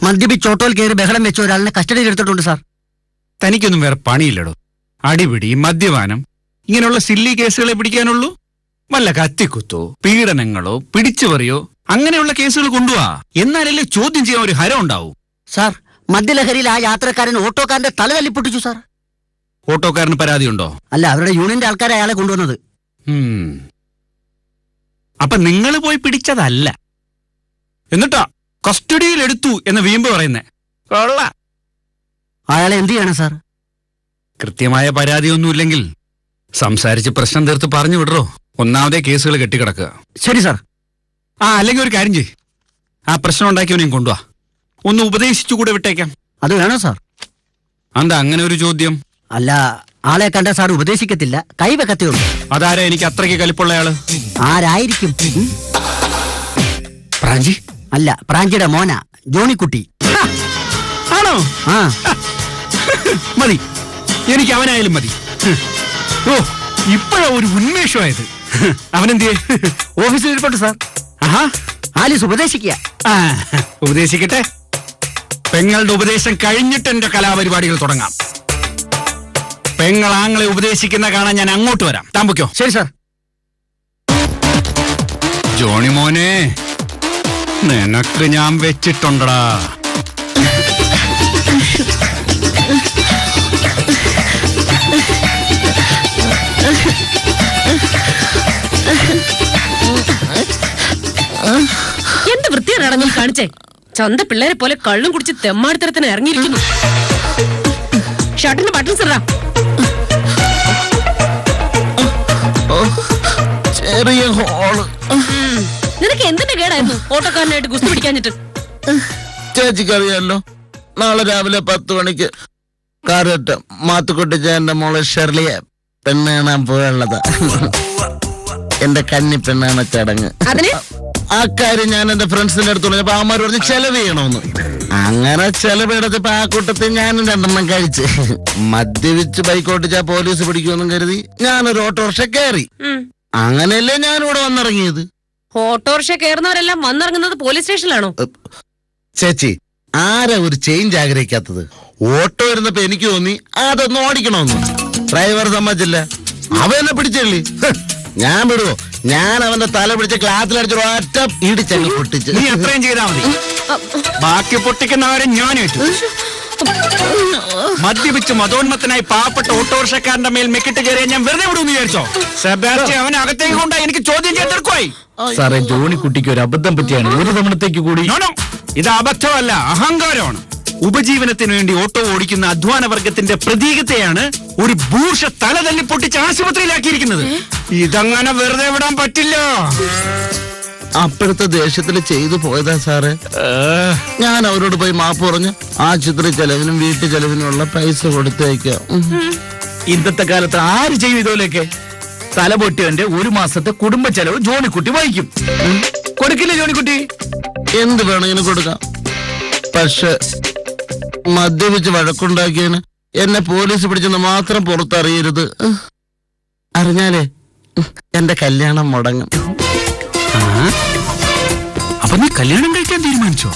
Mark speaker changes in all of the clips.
Speaker 1: മദ്യപിച്ച് ഓട്ടോയിൽ കയറി ബഹളം വെച്ച ഒരാളിനെ കസ്റ്റഡിയിൽ എടുത്തിട്ടുണ്ട് സാർ.
Speaker 2: തനിക്കൊന്നും വേറെ പണിയില്ലടോ. അടിപിടി, മദ്യപാനം, ഇങ്ങനെയുള്ള സില്ലി കേസുകളെ പിടിക്കാനുള്ളൂ. വല്ല കത്തിക്കുത്തോ, പീഡനങ്ങളോ, പിടിച്ചുപറിയോ അങ്ങനെയുള്ള കേസുകൾ കൊണ്ടുപോവാ. എന്നാലല്ലേ ചോദ്യം ചെയ്യാൻ ഒരു ഹരം ഉണ്ടാവൂ.
Speaker 1: സാർ, മദ്യലഹരിയിൽ ആ യാത്രക്കാരൻ ഓട്ടോക്കാരന്റെ തല തല്ലിപ്പൊട്ടിച്ചു സാർ.
Speaker 2: ഓട്ടോക്കാരന് പരാതിയുണ്ടോ?
Speaker 1: അല്ല, അവരുടെ യൂണിയന്റെ ആൾക്കാരെ അയാളെ കൊണ്ടുവന്നത്.
Speaker 2: അപ്പൊ നിങ്ങൾ പോയി പിടിച്ചതല്ല, എന്നിട്ടാ കസ്റ്റഡിയിൽ എടുത്തു എന്ന് വീമ്പ് പറയുന്നേ. കൊള്ള.
Speaker 1: അയാളെ എന്ത് ചെയ്യണം സാർ?
Speaker 2: കൃത്യമായ പരാതിയൊന്നുമില്ലെങ്കിൽ സംസാരിച്ച് പ്രശ്നം തീർത്ത് പറഞ്ഞു വിടറോ. ഒന്നാമതേ കേസുകൾ കെട്ടിക്കിടക്കുക.
Speaker 1: ശരി സാർ.
Speaker 2: അല്ലെങ്കിൽ ഒരു കാര്യം ചെയ്യ്, ആ പ്രശ്നം ഉണ്ടാക്കിയവനെയും കൊണ്ടുവാ. ഒന്ന് ഉപദേശിച്ചുകൂടെ വിട്ടേക്കാം.
Speaker 1: അത് വേണോ സാർ?
Speaker 2: എന്താ അങ്ങനെ ഒരു ചോദ്യം?
Speaker 1: അല്ല, ആളെ കണ്ട സാർ ഉപദേശിക്കത്തില്ല, കൈവെക്കത്തേ.
Speaker 2: അതാരാ എനിക്ക് അത്രയ്ക്ക് കലിപ്പുള്ള ആള്?
Speaker 1: ആരായിരിക്കും?
Speaker 2: പ്രാഞ്ചി?
Speaker 1: അല്ല, പ്രാഞ്ചിയുടെ മോന ജോണിക്കുട്ടി.
Speaker 2: ആണോ?
Speaker 1: ആ
Speaker 2: മതി, എനിക്ക് അവനായാലും മതി. ഓ, ഇപ്പോഴാ ഒരു ഉന്മേഷമായത്. അവനെന്തിയെ?
Speaker 1: ഓഫീസിൽ ഇരിപ്പുണ്ട് സാർ.
Speaker 2: ആഹാ,
Speaker 1: ആലീസ് ഉപദേശിക്കുക.
Speaker 2: ഉപദേശിക്കട്ടെ. പെങ്ങളുടെ ഉപദേശം കഴിഞ്ഞിട്ട് എന്റെ കലാപരിപാടികൾ തുടങ്ങാം. പെങ്ങൾ ആങ്ങളെ ഉപദേശിക്കുന്ന കാണാൻ ഞാൻ അങ്ങോട്ട് വരാം. താമ്പയ്ക്കോ?
Speaker 1: ശരി സാർ.
Speaker 2: ജോണി മോനെ, നിനക്ക് ഞാൻ വെച്ചിട്ടുണ്ടടാ.
Speaker 3: എന്ത് വൃത്തിയാണ് നിങ്ങൾ കാണിച്ചേ? ചന്ത പിള്ളേരെ പോലെ കള്ളും കുടിച്ച് തെമ്മാടിത്തരത്തിന് ഇറങ്ങിയിരിക്കുന്നു. ഷർട്ടിന്റെ ബട്ടൺസ് ഇടാ.
Speaker 4: ചെറിയ ഹോള്.
Speaker 3: നിനക്ക് എന്തിന്റെ കേടായിരുന്നു ഓട്ടോക്കാരനായിട്ട് ഗുസ്തി പിടിക്കാഞ്ഞിട്ട്?
Speaker 4: ചേച്ചിക്ക് അറിയാലോ, നാളെ രാവിലെ 10 മണിക്ക് കാരറ്റ് മാത്തുക്കുട്ടിച്ചാന്റെ മോളെ ഷെർലിയെ പെണ്ണ് കാണാൻ പോയുള്ളതാ. എന്റെ കന്നി പെണ്ണാണ് ചടങ്ങ്. ആ കാര്യം ഞാൻ എന്റെ ഫ്രണ്ട്സിന്റെ അടുത്ത് പറഞ്ഞപ്പോ അവന്മാർ പറഞ്ഞ് ചെലവ് ചെയ്യണമെന്ന്. അങ്ങനെ ചെലവെടുത്തപ്പോ ആ കൂട്ടത്തിൽ ഞാനും 2 കഴിച്ച്. മദ്യപിച്ച് ബൈക്ക് ഓട്ടിച്ചാ പോലീസ് പിടിക്കുമെന്നും കരുതി ഞാനൊരു ഓട്ടോറിക്ഷ കയറി. അങ്ങനെയല്ലേ ഞാനിവിടെ വന്നിറങ്ങിയത്.
Speaker 3: Autorickshaw കയറുന്നവരെല്ലാം വന്നിറങ്ങുന്നത് police സ്റ്റേഷനിലാണോ?
Speaker 4: ചേച്ചി, ആരാ ഒരു ചേഞ്ച് ആഗ്രഹിക്കാത്തത്? ഓട്ടോ ഇരുന്നപ്പോ എനിക്ക് തോന്നി അതൊന്ന് ഓടിക്കണമെന്ന്. ഡ്രൈവർ സമ്മതിച്ചില്ല. അവ എന്നെ പിടിച്ചല്ലേ. ഞാൻ വിടുവോ? ഞാൻ അവന്റെ തല പിടിച്ച് ക്ലാസ്സിലടിച്ച് ഒറ്റ ഇടിച്ചങ്ങ് പൊട്ടിച്ച്.
Speaker 2: നീ എത്രയും ചെയ്താ മതി, ബാക്കി പൊട്ടിക്കുന്നവരെ ഞാൻ ഏറ്റു. മദ്യപിച്ച് മതോന്മത്തനായി പാവപ്പെട്ട ഓട്ടോറിക്ഷക്കാരന്റെ മേൽ മെക്കിട്ട് കയറിയ ഞാൻ വെറുതെ വിടുമെന്ന് വിചാരിച്ചോ? സെബാസ്റ്റ്യൻ അവനെ അകത്തേക്ക് കൊണ്ടാ എനിക്ക് ചോദ്യം ചെയ്തെടുക്കുവായി.
Speaker 5: സാറേ, ജോണിക്കുട്ടിക്ക് ഒരു അബദ്ധം പറ്റിയാണ്. ഒരു തവണത്തേക്ക് കൂടി.
Speaker 2: ഇത് അബദ്ധമല്ല, അഹങ്കാരമാണ്. ഉപജീവനത്തിന് വേണ്ടി ഓട്ടോ ഓടിക്കുന്ന അധ്വാന വർഗത്തിന്റെ പ്രതീകത്തെയാണ് ഒരു ഭൂഷ തല തല്ലി പൊട്ടിച്ച് ആശുപത്രിയിലാക്കിയിരിക്കുന്നത്. ഇതങ്ങനെ വെറുതെ വിടാൻ പറ്റില്ല.
Speaker 4: അപ്പോഴത്തെ ദേഷ്യത്തിൽ ചെയ്തു പോയതാ സാറേ. ഞാൻ അവരോട് പോയി മാപ്പ് പറഞ്ഞ് ആശുപത്രി ചെലവിനും വീട്ടു ചെലവിനുമുള്ള പൈസ കൊടുത്തേക്കാം.
Speaker 5: ഇന്നത്തെ കാലത്ത് ആര് ചെയ്യും ഇതുപോലെയൊക്കെ? തലപൊട്ടിയവന്റെ 1 മാസത്തെ കുടുംബ ചെലവ് ജോണിക്കുട്ടി വഹിക്കും. കൊടുക്കില്ലേ ജോണിക്കുട്ടി?
Speaker 4: എന്ത് വേണമെങ്കിലും കൊടുക്കാം. പക്ഷെ മദ്യപിച്ച് വഴക്കുണ്ടാക്കിയതിന് എന്നെ പോലീസ് പിടിച്ചെന്ന് മാത്രം പുറത്തറിയരുത്. അറിഞ്ഞാലേ എന്റെ കല്യാണം മുടങ്ങും.
Speaker 2: അപ്പൊ നീ കല്യാണം കഴിക്കാൻ തീരുമാനിച്ചോ?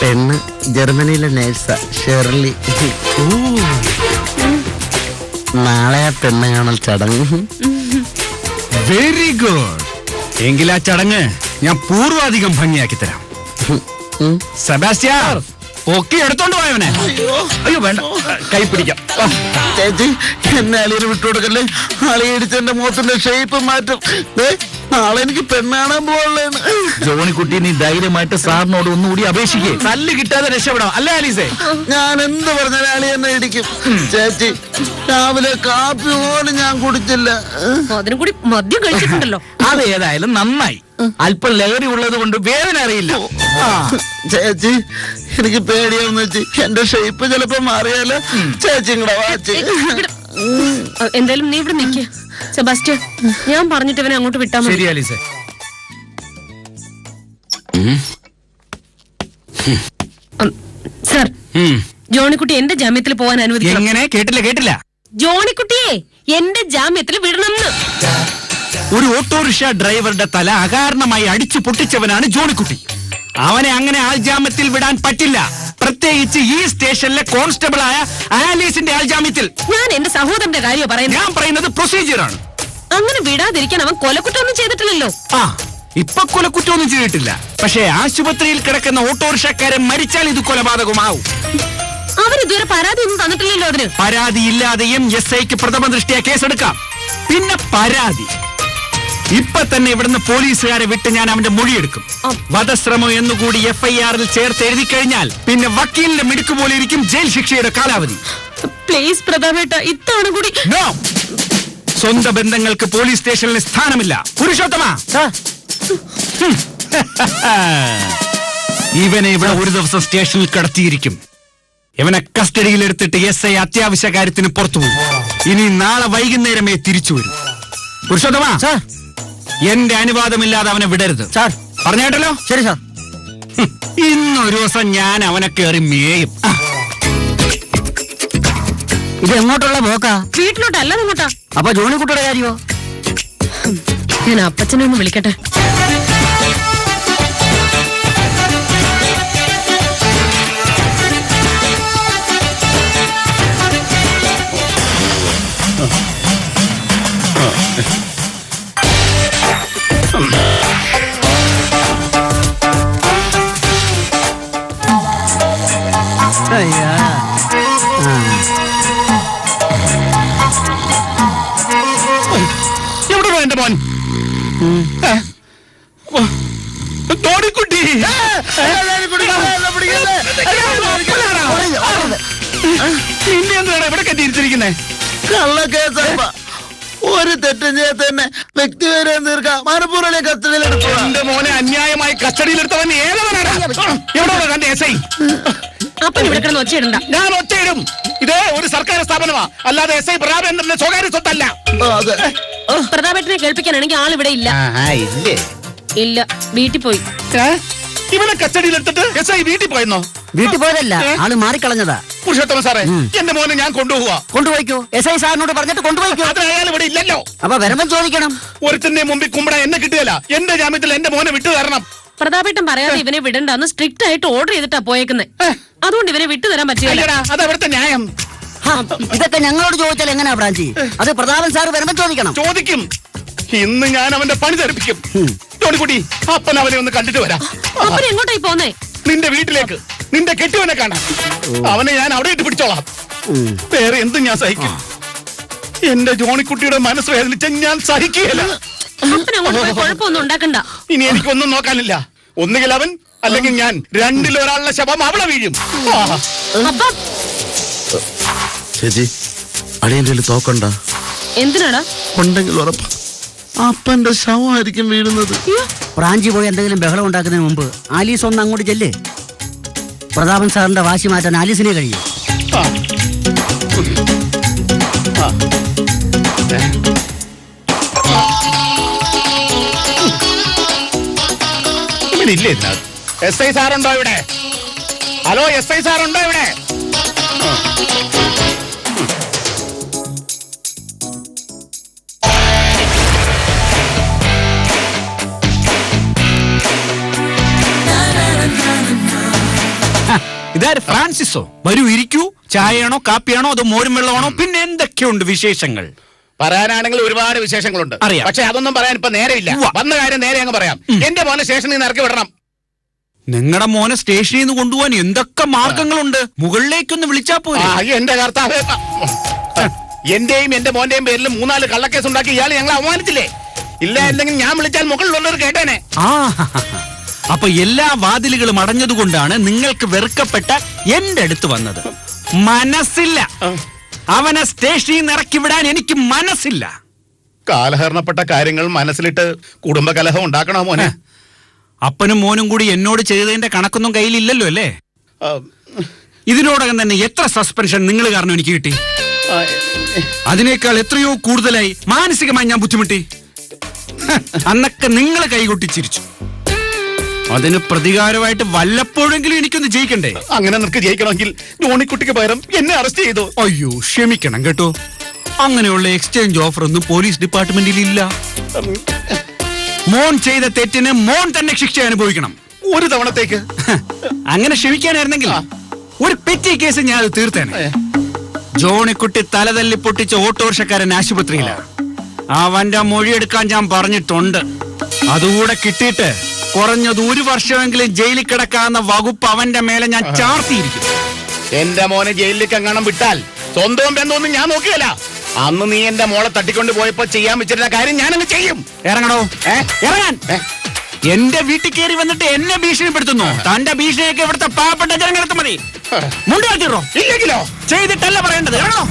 Speaker 4: പെണ്ണ് ജർമ്മനിയിലെ നേഴ്സാ, ഷെർലി. നാളെ പെണ്ണ് കാണൽ ചടങ്ങ്.
Speaker 2: Very good. എങ്കിൽ ആ ചടങ്ങ് ഞാൻ പൂർവാധികം ഭംഗിയാക്കി തരാം. സെബാസ്റ്റ്യൻ, ഒക്കെ എടുത്തോണ്ട് പോയവനെ.
Speaker 5: അയ്യോ വേണ്ട, കൈ പിടിക്കാം.
Speaker 4: ചേച്ചി, എന്നെ അളിയന് വിട്ടുകൊടുക്കല്ലേ. അളിയടിച്ചെന്റെ മുഖത്തിന്റെ ഷേപ്പ് മാറ്റും. നാളെ എനിക്ക് പെണ്ണാണാൻ പോവുള്ളേന്ന്.
Speaker 5: ജോണിക്കുട്ടി, നീ ധൈര്യമായിട്ട് സാറിനോട് ഒന്നുകൂടി അപേക്ഷിക്കേ.
Speaker 2: തല്ല് കിട്ടാതെ രക്ഷപ്പെടാം അല്ലേ ആലീസേ?
Speaker 4: ഞാൻ എന്ത് പറഞ്ഞാൽ അളി എന്നെ ഇടിക്കും. ചേച്ചി, രാവിലെ കാപ്പി പോലും ഞാൻ കുടിച്ചില്ല.
Speaker 3: അതിനും കൂടി മദ്യം കഴിച്ചിട്ടുണ്ടല്ലോ.
Speaker 5: അത് ഏതായാലും നന്നായി. അല്പം ലഹരി ഉള്ളത് കൊണ്ട് വേദന അറിയില്ല.
Speaker 4: ചേച്ചി, എനിക്ക് പേടിയാന്ന് വെച്ച് എന്റെ ഷേപ്പ് ചിലപ്പോ മാറിയാലോ. ചേച്ചി ഇങ്ങടെ വാച്ച്.
Speaker 3: എന്തായാലും നീ ഇവിടെ നിൽക്കുക. സെബാസ്റ്റ്യൻ, ഞാൻ പറഞ്ഞിട്ട് ഇവനെ അങ്ങോട്ട് വിട്ടാ മതി.
Speaker 2: ശരി ആലീസേ.
Speaker 3: സർ, ജോണിക്കുട്ടി എന്റെ ജാമ്യത്തിൽ പോകാൻ അനുവദിക്കണം.
Speaker 2: എങ്ങനെ? കേട്ടില്ല.
Speaker 3: ജോണിക്കുട്ടിയെ എന്റെ ജാമ്യത്തിൽ വിടണമെന്ന്.
Speaker 2: ഒരു ഓട്ടോറിക്ഷ ഡ്രൈവറുടെ തല അകാരണമായി അടിച്ചു പൊട്ടിച്ചവനാണ് ജോണിക്കുട്ടി. അവനെ അങ്ങനെ ആൾജാമ്യത്തിൽ വിടാൻ പറ്റില്ല. പ്രത്യേകിച്ച് ഈ സ്റ്റേഷനിലെ കോൺസ്റ്റബിൾ ആയ ആലീസിന്റെ ആൾജാമ്യത്തിൽ.
Speaker 3: ഞാൻ എന്റെ സഹോദരന്റെ കാര്യം പറയുന്നത്.
Speaker 2: ഞാൻ പറയുന്നത് പ്രൊസീജിയറാണ്.
Speaker 3: അങ്ങനെ വിടാതിരിക്കാൻ അവൻ കൊലക്കുറ്റമൊന്നും ചെയ്തിട്ടില്ലല്ലോ.
Speaker 2: ആ, ഇപ്പൊ കൊലക്കുറ്റമൊന്നും ചെയ്തിട്ടില്ല. പക്ഷേ ആശുപത്രിയിൽ കിടക്കുന്ന ഓട്ടോറിക്ഷക്കാരൻ മരിച്ചാൽ ഇത് കൊലപാതകമാവും.
Speaker 3: അവരിതുവരെ പരാതി ഒന്നും തന്നിട്ടില്ലല്ലോ അതിന്.
Speaker 2: പരാതിയില്ലാതെയും SIക്ക് പ്രഥമ ദൃഷ്ടിയ കേസെടുക്കാം. പിന്നെ പരാതി ഇപ്പൊ തന്നെ ഇവിടുന്ന് പോലീസുകാരെ വിട്ട് ഞാൻ അവന്റെ മൊഴിയെടുക്കും. വധശ്രമം എന്നുകൂടി FIRൽ ചേർത്ത് എഴുതി കഴിഞ്ഞാൽ പിന്നെ വക്കീലിന്റെ മിടുക്ക് പോലെ ഇരിക്കും ജയിൽ ശിക്ഷയുടെ കാലാവധി.
Speaker 3: പ്ലീസ് പ്രതാപേട്ട, ഇത്തവണ കൂടി.
Speaker 2: നോ, സ്വന്തം ബന്ധങ്ങൾക്ക് പോലീസ് സ്റ്റേഷനിൽ സ്ഥാനമില്ല. പുരുഷോത്തമ, ഇവനെ ഇവിടെ ഒരു ദിവസം സ്റ്റേഷനിൽ കടത്തിയിരിക്കും. ഇവനെ കസ്റ്റഡിയിലെടുത്തിട്ട് SI അത്യാവശ്യ കാര്യത്തിന് പുറത്തു പോകും. ഇനി നാളെ വൈകുന്നേരമേ തിരിച്ചു വരും. പുരുഷോത്തമ, എന്റെ അനുവാദമില്ലാതെ അവനെ വിടരുത്.
Speaker 1: സാർ
Speaker 2: പറഞ്ഞേട്ടല്ലോ.
Speaker 1: ശരി സാർ.
Speaker 2: ഇന്നൊരു ദിവസം ഞാൻ അവനെ കയറി മേയും.
Speaker 1: ഇത് എങ്ങോട്ടുള്ള പോക്കാ?
Speaker 3: വീട്ടിലോട്ടല്ല നിങ്ങോട്ടാ.
Speaker 1: അപ്പൊ ജോണിക്കുട്ടിയുടെ കാര്യമോ?
Speaker 3: ഞാൻ അപ്പച്ചനെ ഒന്ന് വിളിക്കട്ടെ.
Speaker 1: അയ്യാ.
Speaker 2: എവിടെ എന്റെ മോൻ? തോടിക്കുട്ടി, നിന്നെ എന്താണ് ഇവിടെ കെട്ടിയിരിച്ചിരിക്കുന്നേ?
Speaker 4: കള്ളക്കേസപ്പ. ഒരു തെറ്റും ചെയ്യാത്ത തന്നെ വ്യക്തിപരം തീർക്കാം. മനഃപൂർവ്വം കസ്റ്റഡിയിലെടുക്കുക.
Speaker 2: എന്റെ മോനെ അന്യായമായി കസ്റ്റഡിയിലെടുത്തവൻ ഏതവനാണ്? എവിടെ കണ്ട SI?
Speaker 3: അപ്പൻ ഇവിടെ കിടന്ന് ഒച്ചയിടണ്ട.
Speaker 2: ഞാൻ ഒറ്റയിടും. ഇതേ ഒരു സർക്കാർ സ്ഥാപനമാ, അല്ലാതെ SI പ്രതാപേന്ദ്രന്റെ സ്വകാര്യ സ്വത്തല്ല.
Speaker 3: പ്രതാപേട്ടനെ കേൾപ്പിക്കാനാണെങ്കിൽ ആളിവിടെ ഇല്ല.
Speaker 4: ഇല്ലേ?
Speaker 3: ഇല്ല, വീട്ടിൽ പോയി.
Speaker 2: ഇവനെ കസ്റ്റഡിയിലെടുത്തിട്ട് SI വീട്ടിൽ പോയെന്നോ?
Speaker 1: വീട്ടിൽ പോയതല്ല, ആള് മാറിക്കളഞ്ഞതാ.
Speaker 2: പുരുഷോത്തമ സാറേ, എന്റെ മോനെ ഞാൻ കൊണ്ടുപോവാ.
Speaker 1: കൊണ്ടുപോയിക്കോ. SI സാറിനോട് പറഞ്ഞിട്ട് കൊണ്ടുപോയിക്കോ.
Speaker 2: അത് അയാൾ ഇവിടെ ഇല്ലല്ലോ.
Speaker 1: അപ്പൊ വരുമ്പം ചോദിക്കണം.
Speaker 2: ഒരുത്തിന്റെ മുമ്പിൽ കുമ്പട എന്നെ കിട്ടുകയല്ല. എന്റെ ജാമ്യത്തിൽ എന്റെ മോനെ വിട്ടു തരണം.
Speaker 3: പ്രതാപേട്ടൻ പറയാതെ ഇവനെ വിടണ്ടെന്ന് സ്ട്രിക്റ്റ് ആയിട്ട് ഓർഡർ ചെയ്തിട്ടാ പോയേക്കുന്നത്. അതുകൊണ്ട് ഇവനെ വിട്ടുതരാൻ പറ്റില്ല.
Speaker 2: അയ്യടാ, അത് അവിടുത്തെ ന്യായം.
Speaker 1: ഇതൊക്കെ ഞങ്ങളോട് ചോദിച്ചാൽ എങ്ങനെയാ ബ്രാഞ്ചി? അത് പ്രതാപൻ സാറ് വരുമ്പോ ചോദിക്കണം.
Speaker 2: ചോദിക്കും. ഇന്ന് ഞാൻ അവന്റെ പണി തെറിപ്പിക്കും. ജോണിക്കുട്ടി, അപ്പൻ അവനെ ഒന്ന് കണ്ടിട്ട് വരാം.
Speaker 3: അപ്പൻ എങ്ങോട്ടായി പോന്നേ?
Speaker 2: നിന്റെ വീട്ടിലേക്ക്, നിന്റെ കെട്ടിയവനെ കാണാം. അവനെ ഞാൻ അവിടെ ഇട്ട് പിടിച്ചോളാം. വേറെ എന്തും ഞാൻ സഹിക്കും. എന്റെ ജോണിക്കുട്ടിയുടെ മനസ്സ് വേദനിച്ച ഞാൻ സഹിക്കുകയില്ല.
Speaker 3: അപ്പൻ അങ്ങോട്ട് പോയി കുഴപ്പമൊന്നും ഉണ്ടാക്കണ്ട.
Speaker 2: ഇനി എനിക്കൊന്നും നോക്കാനില്ല. ഒന്നുകിൽ അവൻ, അല്ലെങ്കിൽ ഞാൻ. രണ്ടിലൊരാളുടെ ശവം അവിടെ വീഴും.
Speaker 3: അപ്പ
Speaker 4: ചേച്ചി, അളിയന്റെ തോക്കണ്ട.
Speaker 3: എന്തിനാടാ?
Speaker 4: ഉണ്ടെങ്കിൽ ഉറപ്പ് അപ്പന്റെ ശവമായിരിക്കും വീഴുന്നത്.
Speaker 1: ബ്രാഞ്ചി പോയി എന്തെങ്കിലും ബഹളം ഉണ്ടാക്കുന്നതിന് മുമ്പ് ആലീസ് ഒന്ന് അങ്ങോട്ട് ചെല്ല്. പ്രതാപൻ സാറിന്റെ വാശി മാറ്റാൻ ആലീസിനെ കഴിയും.
Speaker 2: ഇല്ലേ SI സാറുണ്ടോ ഇവിടെ? ഹലോ, SI സാറുണ്ടോ ഇവിടെ? ഇതാര് ഫ്രാൻസിസോ? വരൂ, ഇരിക്കൂ. ചായയാണോ കാപ്പിയാണോ അതോ മോരും വെള്ളമാണോ? പിന്നെ എന്തൊക്കെയുണ്ട് വിശേഷങ്ങൾ?
Speaker 6: പറയാനാണെങ്കിൽ ഒരുപാട് വിശേഷങ്ങളുണ്ട്.
Speaker 2: അറിയാം.
Speaker 6: പക്ഷെ അതൊന്നും പറയാൻ ഇപ്പൊ നേരെയില്ല. വന്ന കാര്യം നേരെ അങ്ങ് പറയാം. എന്റെ മോനെ സ്റ്റേഷനിൽ നിന്ന് ഇറക്കി വിടണം.
Speaker 2: നിങ്ങളുടെ മോനെ സ്റ്റേഷനിൽ നിന്ന് കൊണ്ടുപോകാൻ എന്തൊക്കെ മാർഗങ്ങളുണ്ട്? മുകളിലേക്കൊന്ന് വിളിച്ചാ പോരെ?
Speaker 6: എന്റെ കർത്താവ്, എന്റെയും എന്റെ മോന്റെയും പേരിൽ 3-4 കള്ളക്കേസ് ഉണ്ടാക്കി ഇയാൾ ഞങ്ങളെ അവമാനിച്ചില്ലേ? ഇല്ല, അല്ലെങ്കിൽ ഞാൻ വിളിച്ചാൽ മുകളിലുള്ളവർ കേട്ടേനെ.
Speaker 2: അപ്പൊ എല്ലാ വാതിലുകളും അടഞ്ഞതുകൊണ്ടാണ് നിങ്ങൾക്ക് വെറുക്കപ്പെട്ട എന്റെ അടുത്ത് വന്നത്. മനസ്സില്ല. അവനെ സ്റ്റേഷനിൽ നിന്ന് ഇറക്കി വിടാൻ എനിക്ക് മനസ്സില്ല.
Speaker 6: കാലഹരണപ്പെട്ട കാര്യങ്ങൾ മനസ്സിലിട്ട് കുടുംബകലഹം ഉണ്ടാക്കണോ മോനെ?
Speaker 2: അപ്പനും മോനും കൂടി എന്നോട് ചെയ്തതിന്റെ കണക്കൊന്നും കയ്യിലില്ലല്ലോ അല്ലേ? ഇതിനോടകം തന്നെ എത്ര സസ്പെൻഷൻ നിങ്ങൾ കാരണം എനിക്ക് കിട്ടി? അതിനേക്കാൾ എത്രയോ കൂടുതലായി മാനസികമായി ഞാൻ ബുദ്ധിമുട്ടി. അന്നൊക്കെ നിങ്ങൾ കൈകൊട്ടിച്ചിരിച്ചു. അതിന് പ്രതികാരമായിട്ട് വല്ലപ്പോഴെങ്കിലും എനിക്കൊന്ന് ജയിക്കണ്ടേ?
Speaker 6: അങ്ങനെ നിനക്ക് ജയിക്കണമെങ്കിൽ ജോണിക്കുട്ടിക്ക് പകരം എന്നെ അറസ്റ്റ് ചെയ്തു.
Speaker 2: അയ്യോ, ക്ഷമിക്കണം കേട്ടോ. അങ്ങനെയുള്ള എക്സ്ചേഞ്ച് ഓഫർ ഒന്നും പോലീസ് ഡിപ്പാർട്ട്മെന്റിൽ ഇല്ല. മോൻ ചെയ്ത തെറ്റിന് മോൻ തന്നെ ശിക്ഷ അനുഭവിക്കണം.
Speaker 6: ഒരു തവണത്തേക്ക്.
Speaker 2: അങ്ങനെ ക്ഷമിക്കാനായിരുന്നെങ്കിൽ ഒരു പെറ്റി കേസ് ഞാൻ അത് തീർത്തേനെ. ജോണിക്കുട്ടി തലതല്ലി പൊട്ടിച്ച ഓട്ടോറിക്ഷക്കാരൻ ആശുപത്രിയിലാണ്. അവന്റെ മൊഴിയെടുക്കാൻ ഞാൻ പറഞ്ഞിട്ടുണ്ട്. അതുകൂടെ കിട്ടിയിട്ട് കുറഞ്ഞത് 1 വർഷമെങ്കിലും ജയിലിൽ കിടക്കാവുന്ന വകുപ്പ് അവന്റെ മേലെ ഞാൻ ചാർത്തിയിരിക്കും.
Speaker 6: എന്റെ മോനെ ജയിലിലേക്ക് എങ്ങാനും വിട്ടാൽ സ്വന്തവും ബന്ധമൊന്നും ഞാൻ നോക്കിയല്ല. അന്ന് നീ എന്റെ മോളെ തട്ടിക്കൊണ്ട് പോയപ്പോ ചെയ്യാൻ വെച്ചിരുന്ന കാര്യം ഞാനങ്ങ് ചെയ്യും.
Speaker 2: ഇറങ്ങണോ? ഇറങ്ങാൻ. എന്റെ വീട്ടിൽ കയറി വന്നിട്ട് എന്നെ ഭീഷണിപ്പെടുത്തുന്നു. തന്റെ ഭീഷണിയൊക്കെ ഇവിടുത്തെ പാവപ്പെട്ട ജനങ്ങൾക്ക് മതി. മുണ്ട് കാട്ടിറോ?
Speaker 6: ഇല്ലെങ്കിലോ?
Speaker 2: ചെയ്തിട്ടല്ല പറയേണ്ടത്. ഇറങ്ങണോ?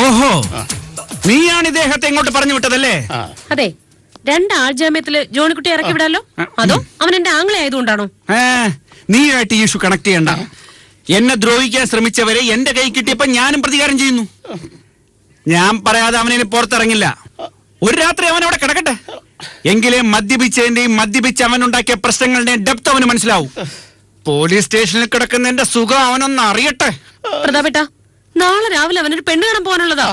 Speaker 2: ഓഹോ, നീയാണ് ഇദ്ദേഹത്തെ ഇങ്ങോട്ട് പറഞ്ഞു വിട്ടതല്ലേ?
Speaker 3: അതെ, 2 ആൾജാമ്യത്തില് ജോണിക്കുട്ടി ഇറക്കി വിടാലോ? അതോ അവൻ എന്റെ ആംഗ്ലേ ആയതുകൊണ്ടാണോ?
Speaker 2: നീയായിട്ട് ഈ ഇഷ്യൂ കണക്ട് ചെയ്യണ്ട. എന്നെ ദ്രോഹിക്കാൻ ശ്രമിച്ചവരെ എന്റെ കൈ കിട്ടിയപ്പോ ഞാനും പ്രതികാരം ചെയ്യുന്നു. ഞാൻ പറയാതെ അവനെ പുറത്തിറങ്ങില്ല. ഒരു രാത്രി അവൻ അവിടെ കിടക്കട്ടെ. എങ്കിലേ മദ്യപിച്ചതിന്റെയും മദ്യപിച്ച് അവനുണ്ടാക്കിയ പ്രശ്നങ്ങളുടെയും ഡെപ്ത് അവന് മനസ്സിലാവും. പോലീസ് സ്റ്റേഷനിൽ കിടക്കുന്നതിന്റെ സുഖം അവനൊന്ന് അറിയട്ടെ.
Speaker 3: പ്രതാപേട്ട, നാളെ രാവിലെ അവനൊരു പെണ്ണ് കാണാൻ പോകാനുള്ളതാ.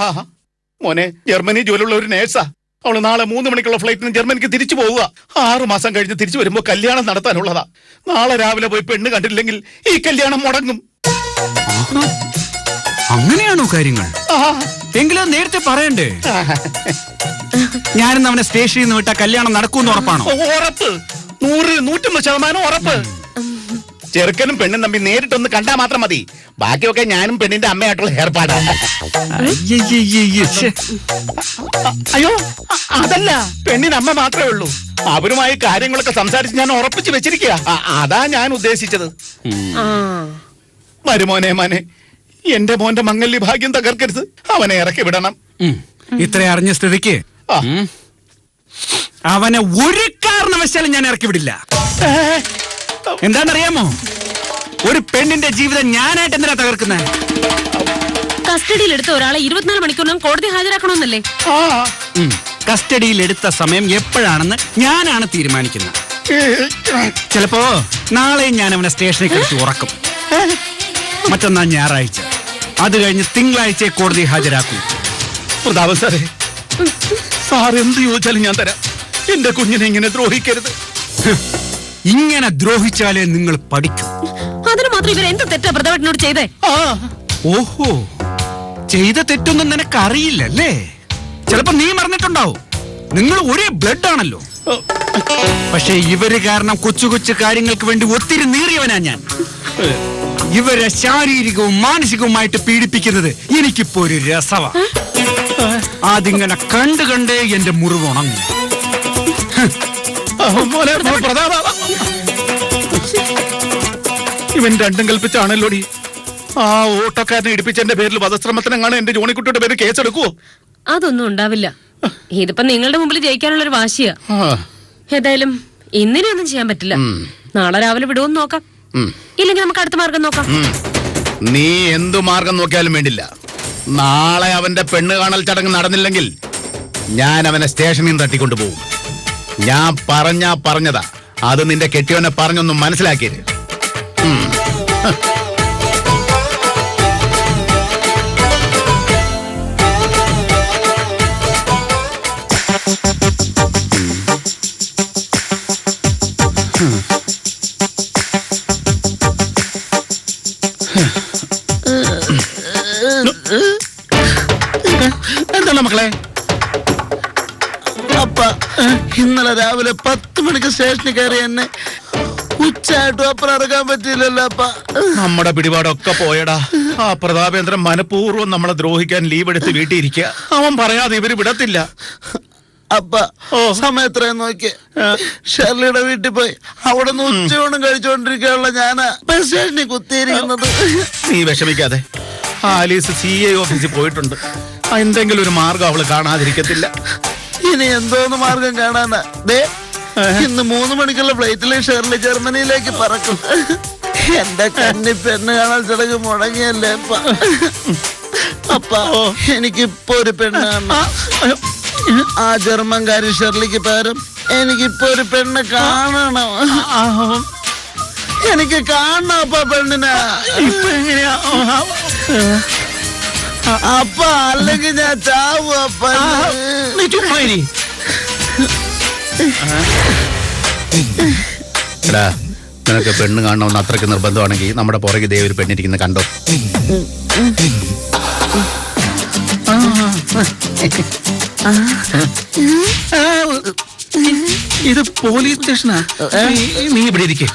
Speaker 6: മോനെ, ജർമ്മനി ജോലിയുള്ള ഒരു നേഴ്സാ. അവള് നാളെ 3 മണിക്കുള്ള ഫ്ലൈറ്റിന് ജർമ്മനിക്ക് തിരിച്ചു പോവുക. 6 മാസം കഴിഞ്ഞ് തിരിച്ചു വരുമ്പോ കല്യാണം നടത്താനുള്ളതാ. നാളെ രാവിലെ പോയി പെണ്ണ് കണ്ടില്ലെങ്കിൽ ഈ കല്യാണം മുടങ്ങും.
Speaker 2: അങ്ങനെയാണോ കാര്യങ്ങൾ? എങ്കിലും നേരത്തെ പറയണ്ടേ? ഞാനിന്ന് അവനെ സ്റ്റേഷനിൽ നിന്ന് വിട്ട കല്യാണം നടക്കൂന്ന് ഉറപ്പാണോ?
Speaker 6: ഉറപ്പ്. 100-101% ഉറപ്പ്. ചെറുക്കനും പെണ്ണും തമ്മിൽ നേരിട്ടൊന്ന് കണ്ടാ മാത്രം മതി. ബാക്കിയൊക്കെ ഞാനും പെണ്ണിന്റെ അമ്മയായിട്ടുള്ള ഏർപ്പാടാണ്. അയ്യോ, അതല്ല, പെണ്ണിന് അമ്മ മാത്രമേ ഉള്ളൂ. അവരുമായി കാര്യങ്ങളൊക്കെ സംസാരിച്ച് ഞാൻ ഉറപ്പിച്ചു വെച്ചിരിക്കുക. അതാ ഞാൻ ഉദ്ദേശിച്ചത്. മരുമോനെ, മോനെ, എന്റെ മോന്റെ മംഗല്യ ഭാഗ്യം തകർക്കരുത്. അവനെ ഇറക്കി വിടണം.
Speaker 2: ഇത്ര അറിഞ്ഞ സ്ഥിതിക്ക് അവനെ ഒരു കാരണവശാലും ഞാൻ ഇറക്കി വിടില്ല. എന്താണെന്നറിയാമോ? ഒരു പെണ്ണിന്റെ ജീവിതം ഞാനായിട്ട് എന്തിനാ തകർക്കുന്നത്?
Speaker 3: കസ്റ്റഡിയിൽ എടുത്ത ഒരാളെ 24 മണിക്കൂറിനും കോടതി ഹാജരാക്കണമെന്നല്ലേ?
Speaker 2: കസ്റ്റഡിയിൽ എടുത്ത സമയം എപ്പോഴാണെന്ന് ഞാനാണ് തീരുമാനിക്കുന്നത്. ചിലപ്പോ നാളെ ഞാൻ അവനെ സ്റ്റേഷനിൽ കിടത്തി ഉറക്കും. മറ്റന്നാൾ ഞായറാഴ്ച, അത് കഴിഞ്ഞ് തിങ്കളാഴ്ച കോടതി ഹാജരാക്കും.
Speaker 6: പ്രതാപൻ സാറേ, സാർ എന്ത് ചോദിച്ചാലും ഞാൻ തരാം. എന്റെ കുഞ്ഞിനെ ഇങ്ങനെ ദ്രോഹിക്കരുത്.
Speaker 2: ഇങ്ങനെ ദ്രോഹിച്ചാലേ നിങ്ങൾ പഠിക്കൂ.
Speaker 3: അതിന് മാത്രം ഇവർ എന്ത് തെറ്റാ പ്രതാപേട്ടനോട് ചെയ്തേ?
Speaker 2: ഓഹോ, ചെയ്ത തെറ്റൊന്നും നിനക്ക് അറിയില്ലല്ലേ? ചിലപ്പോ നീ മറന്നിട്ടുണ്ടാവും. നിങ്ങൾ ഒരേ ബ്ലഡ് ആണല്ലോ. പക്ഷെ ഇവര് കാരണം കൊച്ചു കൊച്ചു കാര്യങ്ങൾക്ക് വേണ്ടി ഒത്തിരി നീറിയവനാ ഞാൻ. ഇവരെ ശാരീരികവും മാനസികവുമായിട്ട് പീഡിപ്പിക്കുന്നത് എനിക്കിപ്പോ ഒരു രസവാ. അതിങ്ങനെ കണ്ടു കണ്ടേ എന്റെ മുറിവുണങ്ങും.
Speaker 6: ഇവൻ രണ്ടും കൽപ്പിച്ചാണല്ലോടി ആ ഓട്ടോക്കാരനെ ഇടിപ്പിച്ച എന്റെ പേരിൽ വധശ്രമത്തിനെങ്ങാണ് എന്റെ ജോണിക്കുട്ടിയുടെ പേര് കേസെടുക്കുവോ?
Speaker 3: അതൊന്നും ഉണ്ടാവില്ല. ഇതിപ്പോ നിങ്ങളുടെ മുമ്പിൽ ജയിക്കാനുള്ള ഒരു വാശിയാ. ഏതായാലും ഇന്നിനൊന്നും ചെയ്യാൻ പറ്റില്ല. നാളെ രാവിലെ വിടുമെന്ന് നോക്കാം. ഇല്ലെങ്കിൽ നമുക്ക് അടുത്ത മാർഗം നോക്കാം.
Speaker 6: നീ എന്തു മാർഗം നോക്കിയാലും വേണ്ടില്ല. നാളെ അവന്റെ പെണ്ണ് കാണൽ ചടങ്ങ് നടന്നില്ലെങ്കിൽ ഞാൻ അവനെ സ്റ്റേഷനിൽ നിന്ന് തട്ടിക്കൊണ്ടുപോകും. ഞാൻ പറഞ്ഞതാ. അത് നിന്റെ കെട്ടിയോനെ പറഞ്ഞൊന്നും മനസ്സിലാക്കിയത്. എന്താണ് മക്കളെ?
Speaker 4: അപ്പ ഇന്നലെ രാവിലെ 10 മണിക്ക് സ്റ്റേഷനിൽ കയറി എന്നെ ഉച്ചയായിട്ടും അപ്പുറം ഇറങ്ങാൻ പറ്റിയില്ലല്ലോ അപ്പ.
Speaker 6: നമ്മുടെ പിടിപാടൊക്കെ പോയടാ. ആ പ്രതാപേന്ദ്രൻ മനഃപൂർവ്വം നമ്മളെ ദ്രോഹിക്കാൻ ലീവ് എടുത്ത് വീട്ടിൽ ഇരിക്കുക. അവൻ പറയാതെ ഇവര് വിടത്തില്ല.
Speaker 4: അപ്പ സമയത്രയും നോക്കി ഷെർലിയുടെ വീട്ടിൽ പോയി അവിടെ നിന്ന് ഉച്ചയോണം കഴിച്ചുകൊണ്ടിരിക്കാനുള്ള ഞാനാ സ്റ്റേഷനിൽ കുത്തിയിരിക്കുന്നത്.
Speaker 6: നീ വിഷമിക്കാതെ. ആലീസ് CA ഓഫീസിൽ പോയിട്ടുണ്ട്. എന്തെങ്കിലും ഒരു മാർഗം അവള് കാണാതിരിക്കത്തില്ല.
Speaker 4: ഇനി എന്തോന്ന് മാർഗം കാണാനാ? ദേ, ഇന്ന് 3 മണിക്കുള്ള ഫ്ലൈറ്റിൽ ഷെർലി ജർമ്മനിയിലേക്ക് പറക്കും. എന്റെ കന്നി പെണ്ണ് കാണാൻ ചടങ്ങ് മുടങ്ങിയല്ലേ അപ്പ. അപ്പ എനിക്കിപ്പോ ഒരു പെണ്ണ് കാണണം. ആ ജർമ്മൻകാരി ഷെർലിക്ക് പകരം എനിക്കിപ്പോ ഒരു പെണ്ണ് കാണണം. എനിക്ക് കാണണം അപ്പ പെണ്ണിനെ.
Speaker 5: ഇപ്പൊ എങ്ങനെയാ?
Speaker 4: അപ്പ അല്ലെങ്കിൽ ഞാൻ ചാവും അപ്പ.
Speaker 5: നീ ചുമ്മാ ഇരി.
Speaker 6: എടാ, നിനക്ക് പെണ്ണ് കാണണമെന്ന് അത്രയ്ക്ക് നിർബന്ധമാണെങ്കിൽ നമ്മുടെ പുറകെ ദേ ഒരു പെണ്ണിരിക്കുന്ന കണ്ടോ?
Speaker 5: ഇത് പോലീസ് സ്റ്റേഷനാ. നീ ഇവിടെ ഇരിക്കേ.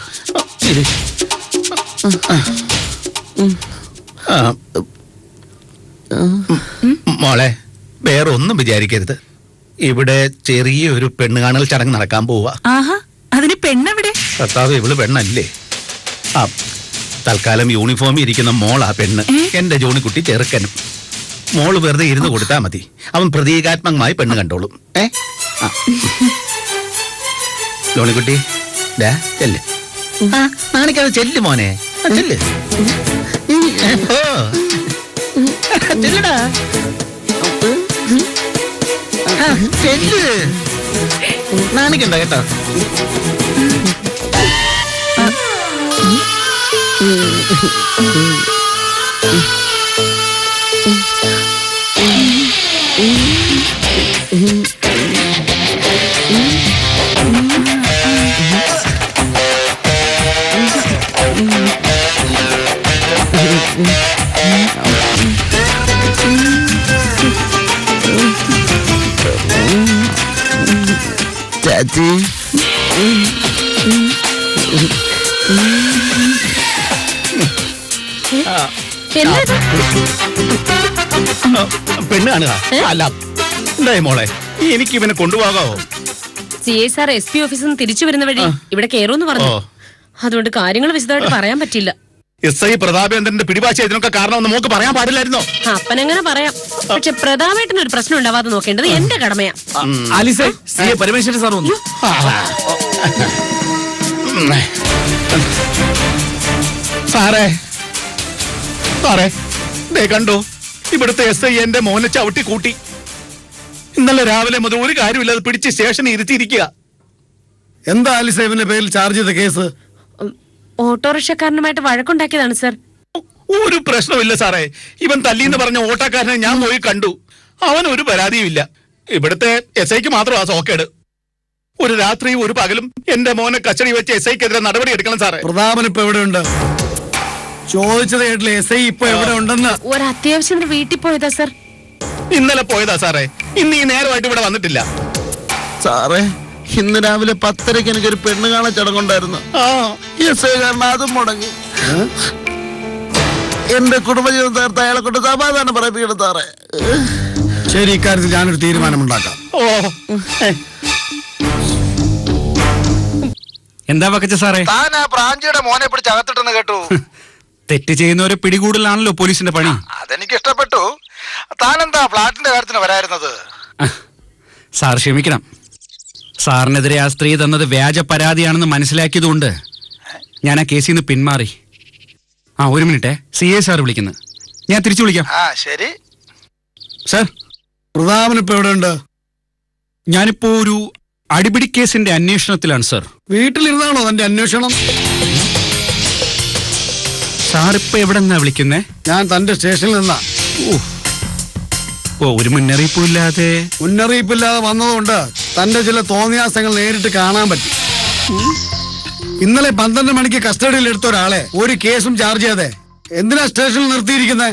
Speaker 6: മോളെ, വേറെ ഒന്നും വിചാരിക്കരുത്. ഇവിടെ ചെറിയൊരു പെണ്ണ് കാണൽ ചടങ്ങ് നടക്കാൻ പോവാ.
Speaker 7: ആഹാ, അതിന് പെണ്ണെവിടെ?
Speaker 6: കർത്താവ്, ഇവള് പെണ്ണല്ലേ? ആ, തൽക്കാലം യൂണിഫോമിൽ ഇരിക്കുന്ന മോളാ പെണ്ണ്. എന്റെ ജോണിക്കുട്ടി ചെറുക്കനും. മോള് വെറുതെ ഇരുന്ന് കൊടുത്താ മതി, അവൻ പ്രതീകാത്മകമായി പെണ്ണ് കണ്ടോളും. ആ. ജോണിക്കുട്ടി, ദാ ചെല്ല്. നാണിക്കാതെ ചെല്ല് മോനെ, ചെല്ല്. ഓ, ചെല്ലടാ. ചെല്ല്, നാണിക്കണ്ട കേട്ടോ.
Speaker 4: ചാച്ചി,
Speaker 3: എന്താ ഇത്?
Speaker 6: പെണ്ണ് കാണുക? അല്ല, എന്തായി മോളെ, എനിക്ക് ഇവനെ കൊണ്ടുപോകാവോ?
Speaker 3: CA സാർ SP ഓഫീസിൽ നിന്ന് തിരിച്ചു വരുന്ന വഴി ഇവിടെ കയറുമെന്ന് പറഞ്ഞു. അതുകൊണ്ട് കാര്യങ്ങൾ വിശദമായിട്ട് പറയാൻ പറ്റില്ല.
Speaker 6: SI പ്രതാപേന്ദ്രന്റെ പിടിവാശി ഇതിനൊക്കെ കാരണമെന്ന് നമുക്ക് പറയാൻ പാടില്ലായിരുന്നോ?
Speaker 3: അപ്പനെങ്ങനെ പറയാം? പക്ഷെ പ്രതാപേട്ടന് ഒരു പ്രശ്നം ഉണ്ടാവാതെ നോക്കേണ്ടത് എന്റെ കടമയാ.
Speaker 5: ആലിസേ, CA പരമേശ്വരൻ സാർ വന്നു.
Speaker 6: സാറേ, സാറേ, ദേ കണ്ടോ, ഇവിടുത്തെ SI എന്റെ മോനെ ചവിട്ടി കൂട്ടി. ഇന്നലെ രാവിലെ മുതൽ ഒരു കാര്യമില്ലാതെ പിടിച്ച് സ്റ്റേഷനിൽ ഇരുത്തിയിരിക്കുക.
Speaker 8: എന്താ ആലിസേവിന്റെ പേരിൽ ചാർജ് ചെയ്ത കേസ്?
Speaker 3: ഓട്ടോറിക്ഷക്കാരനുമായിട്ട് വഴക്കുണ്ടാക്കിയതാണ് സർ.
Speaker 6: ഒരു പ്രശ്നമില്ല സാറേ. ഇവൻ തല്ലിന്ന് പറഞ്ഞ ഓട്ടോക്കാരനെ ഞാൻ പോയി കണ്ടു. അവൻ ഒരു പരാതിയും ഇല്ല. ഇവിടുത്തെ SIക്ക് മാത്രം ആ സോക്കേട്. ഒരു രാത്രിയും ഒരു പകലും എന്റെ മോനെ കസ്റ്റഡി വെച്ച് SIക്കെതിരെ നടപടി എടുക്കണം സാറേ.
Speaker 8: പ്രതാപൻ ഇപ്പൊ എവിടെയുണ്ട്? ചോദിച്ചത് കേട്ടില്ല. SI ഇപ്പൊ എവിടെ ഉണ്ടെന്ന്?
Speaker 3: ഒരു അത്യാവശ്യത്തിന് വീട്ടിൽ പോയതാ സർ.
Speaker 6: ഇന്നലെ പോയതാ സാറേ. ഇന്ന് ഈ നേരമായിട്ട് ഇവിടെ വന്നിട്ടില്ല.
Speaker 4: സാറേ, ഇന്ന് രാവിലെ 10:30 എനിക്കൊരു പെണ്ണ് കാണാൻ ചടങ്ങുണ്ടായിരുന്നു. SI കാരണം അതും മുടങ്ങി. എന്റെ കുടുംബജീവിതം തീർത്ത് അയാളെ കൊണ്ട് സമാധാനം പറയിപ്പിക്കണം സാറേ.
Speaker 8: ശരി, ഇക്കാര്യത്തിൽ ഞാനൊരു തീരുമാനമുണ്ടാക്കാം.
Speaker 2: എന്താ വക്കച്ച സാറേ?
Speaker 9: താൻ ആ ബ്രാഞ്ചിയുടെ മോനെ പിടിച്ച് അകത്തിട്ടെന്ന് കേട്ടു.
Speaker 2: തെറ്റ് ചെയ്യുന്നവരെ പിടികൂടലാണല്ലോ പോലീസിന്റെ പണി.
Speaker 9: അതെനിക്ക് ഇഷ്ടപ്പെട്ടു. താനെന്താ ഫ്ലാറ്റിന്റെ കാര്യത്തിന് വരായിരുന്നത്?
Speaker 2: സാർ ക്ഷമിക്കണം. സാറിനെതിരെ ആ സ്ത്രീ തന്നത് വ്യാജ പരാതിയാണെന്ന് മനസ്സിലാക്കിയതുകൊണ്ട് ഞാൻ ആ കേസിൽ നിന്ന് പിന്മാറി. ഒരു മിനിറ്റ്, CA സാർ വിളിക്കുന്നു. ഞാൻ തിരിച്ചു വിളിക്കാം.
Speaker 9: ശരി
Speaker 2: സാർ.
Speaker 8: പ്രതാപൻ ഇപ്പൊ എവിടെയുണ്ട്?
Speaker 2: ഞാനിപ്പോ ഒരു അടിപിടി കേസിന്റെ അന്വേഷണത്തിലാണ് സാർ.
Speaker 8: വീട്ടിലിരുന്നാണോ തന്റെ അന്വേഷണം?
Speaker 2: സാർ ഇപ്പൊ എവിടെ നിന്നാ വിളിക്കുന്നേ?
Speaker 8: ഞാൻ തന്റെ സ്റ്റേഷനിൽ നിന്നാ.
Speaker 2: ഒരു മുന്നറിയിപ്പും ഇല്ലാതെ?
Speaker 8: മുന്നറിയിപ്പില്ലാതെ വന്നതുകൊണ്ട് തന്റെ ചില തോന്നിയാസങ്ങൾ നേരിട്ട് കാണാൻ പറ്റി. ഇന്നലെ 12 മണിക്ക് കസ്റ്റഡിയിൽ എടുത്ത ഒരാളെ ഒരു കേസും ചാർജ് ചെയ്യാതെ എന്തിനാ സ്റ്റേഷനിൽ നിർത്തിയിരിക്കുന്നത്?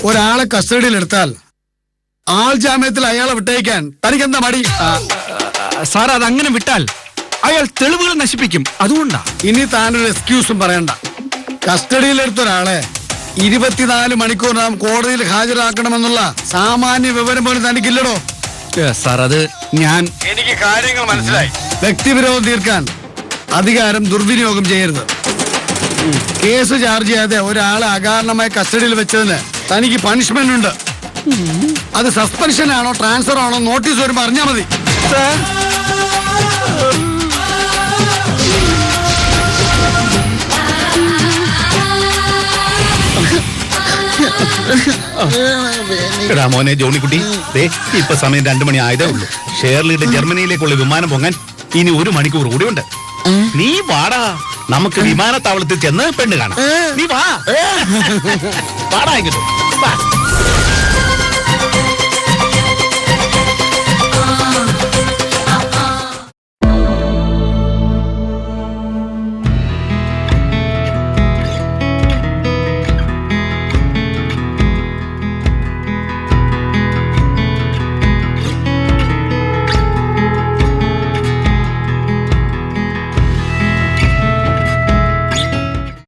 Speaker 8: ഒരാളെ കസ്റ്റഡിയിൽ എടുത്താൽ ആൾ ജാമ്യത്തിൽ അയാളെ വിട്ടയക്കാൻ തനിക്കെന്താ മടി?
Speaker 2: സാർ, അതങ്ങനെ വിട്ടാൽ അയാൾ തെളിവുകൾ നശിപ്പിക്കും. അതുകൊണ്ടാ.
Speaker 8: ഇനി താനൊരു എക്സ്ക്യൂസും പറയണ്ട. കസ്റ്റഡിയിലെടുത്ത ഒരാളെ 24 മണിക്കൂറിനകം കോടതിയിൽ ഹാജരാക്കണമെന്നുള്ള സാമാന്യ വിവരം പോലും തനിക്കില്ലടോ.
Speaker 2: സാർ, അത്
Speaker 9: എനിക്ക് കാര്യങ്ങൾ മനസ്സിലായി.
Speaker 8: വ്യക്തിവിരോധം തീർക്കാൻ അധികാരം ദുർവിനിയോഗം ചെയ്യരുത്. കേസ് ചാർജ് ചെയ്യാതെ ഒരാളെ അകാരണമായി കസ്റ്റഡിയിൽ വെച്ചതിന് തനിക്ക് പണിഷ്മെന്റ് ഉണ്ട്. അത് സസ്പെൻഷൻ ആണോ ട്രാൻസ്ഫർ ആണോ നോട്ടീസ് വരുമ്പോ അറിഞ്ഞാൽ മതി.
Speaker 6: എടാ മോനെ ജോണിക്കുട്ടി, ഇപ്പൊ സമയം 2 മണി ആയതേ ഉള്ളൂ. ഷേർലിയുടെ ജർമ്മനിയിലേക്കുള്ള വിമാനം പൊങ്ങാൻ ഇനി 1 മണിക്കൂർ കൂടി ഉണ്ട്. നീ വാടാ, നമുക്ക് വിമാനത്താവളത്തിൽ ചെന്ന് പെണ്ണ് കാണാം. നീ വാ, വാടാ ഇങ്ങോട്ട് വാ.